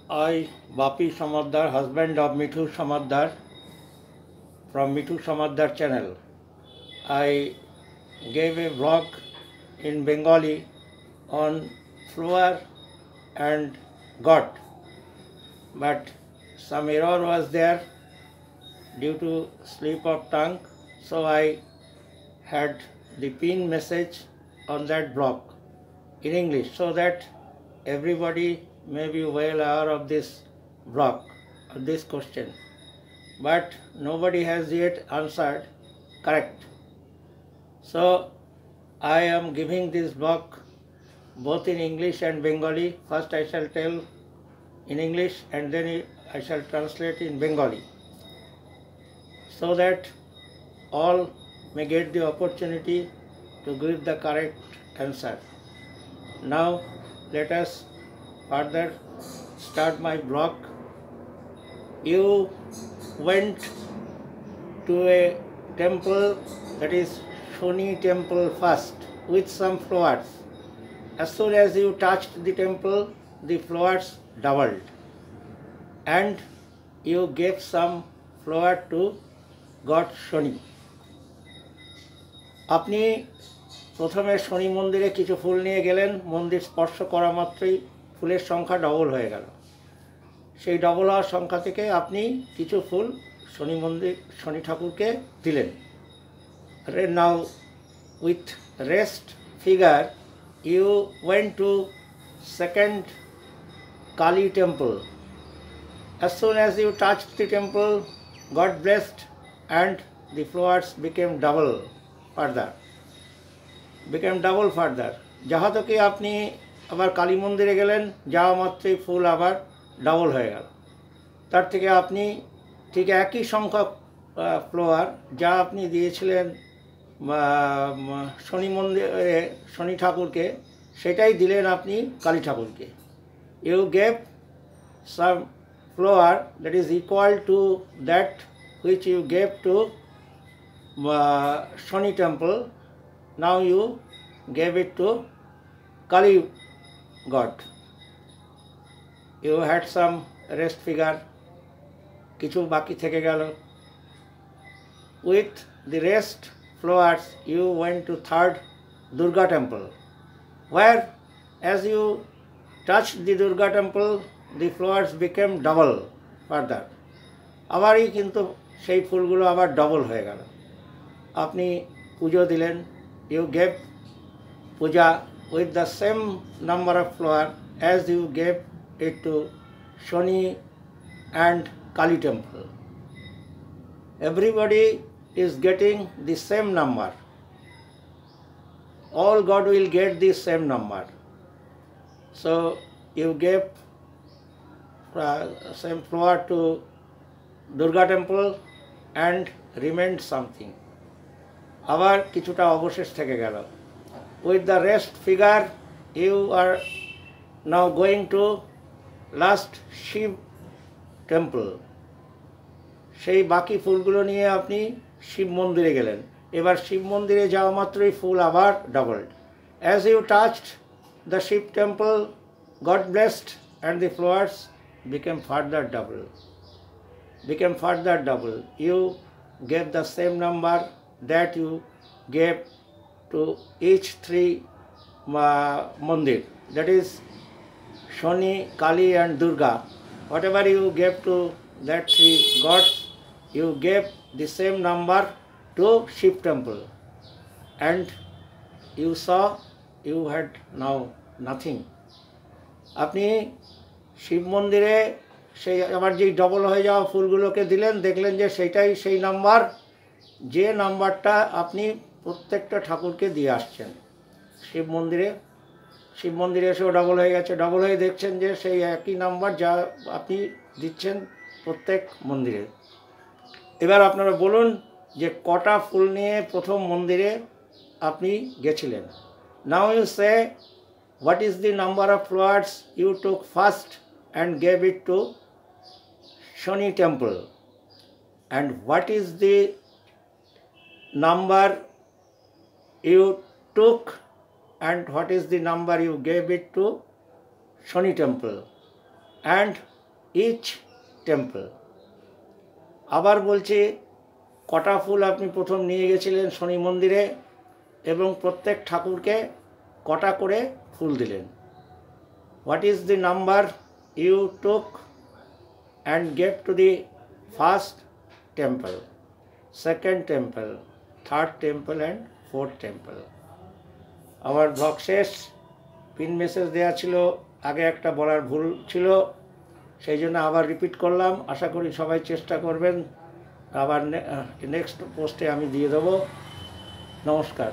I, Bapi Samaddar, husband of Mithu Samaddar, from Mithu Samaddar channel, I gave a vlog in Bengali on flower and God, but some error was there due to slip of tongue, so I had the pin message on that blog in English so that everybody may be well aware of this blog, of this question. But nobody has yet answered correct. So I am giving this blog both in English and Bengali. First I shall tell in English and then I shall translate in Bengali, so that all may get the opportunity to give the correct answer. Now let us further start my blog. You went to a temple, that is Shoni temple, first with some flowers. As soon as you touched the temple, the flowers doubled, and you gave some flower to God Shoni. আপনি প্রথমে শনি মন্দিরে কিছু ফুল নিয়ে গেলেন, মন্দির স্পর্শ করা মাত্রই ফুলের সংখ্যা ডবল হয়ে গেল। সেই ডবল হওয়ার সংখ্যা থেকে আপনি কিছু ফুল শনি ঠাকুরকে দিলেন। Now with rest figure you went to second Kali temple. As soon as you touched the temple, God blessed and the flowers became double further. যাহা থেকে আপনি আবার কালী মন্দিরে গেলেন, যাওয়া মাত্রই ফুল আবার ডাবল হয়ে গেল। তার থেকে আপনি ঠিক একই সংখ্যক ফ্লাওয়ার যা আপনি দিয়েছিলেন শনি মন্দিরে শনি ঠাকুরকে, সেটাই দিলেন আপনি কালী ঠাকুরকে। You gave some flower that is equal to that which you gave to Shoni temple. Now you gave it to Kali god. You had some rest figure, kichu baki theke gelo. With the rest flowers you went to third Durga temple, where as you touched the Durga temple, the flowers became double further. আবারই কিন্তু সেই ফুলগুলো আবার double হয়ে গেল। আপনি পুজো দিলেন, you gave puja with the same number of flower as you gave it to Shoni and Kali temple. Everybody is getting the same number. All God will get the same number. So you gave same flower to Durga temple and remained something. আবার কিছুটা অবশেষ থেকে গেল। With the rest figure you are now going to last Shiv temple. সেই বাকি ফুলগুলো নিয়ে আপনি শিব মন্দিরে গেলেন। এবার শিব মন্দিরে যাওয়া মাত্রই ফুল আবার doubled. As you touched the Shiv temple, God blessed and the flowers became further double. You gave the same number that you gave to each three mandir, that is Shoni, Kali and Durga. Whatever you gave to that three gods, you gave the same number to Shiv temple, and you saw you had now nothing. আপনি শিব মন্দিরে সেই আবার যেই double হয়ে যাওয়া ফুলগুলোকে দিলেন, দেখলেন যে সেইটাই সেই নাম্বার, যে নাম্বারটা আপনি প্রত্যেকটা ঠাকুরকে দিয়ে আসছেন। শিব মন্দিরে এসেও ডবল হয়ে গেছে। ডবল হয়ে দেখছেন যে সেই একই নাম্বার যা আপনি দিচ্ছেন প্রত্যেক মন্দিরে। এবার আপনারা বলুন যে কটা ফুল নিয়ে প্রথম মন্দিরে আপনি গেছিলেন। Now you say what is the number of flowers you took first and gave it to Shoni temple, and what is the number you took and what is the number you gave it to Shoni temple, and each temple. আবার বলছি, কটা ফুল আপনি প্রথম নিয়ে গেছিলেন শনি মন্দিরে এবং প্রত্যেক ঠাকুরকে কটা করে ফুল দিলেন? What is the number you took and gave to the first temple, second temple, third temple and fourth temple? আমার ব্লগ শেষ। পিন মেসেজ দেওয়া ছিল, আগে একটা বলার ভুল ছিল, সেই জন্য আবার রিপিট করলাম। আশা করি সবাই চেষ্টা করবেন, আবার নেক্সট পোস্টে আমি দিয়ে দেবো। নমস্কার।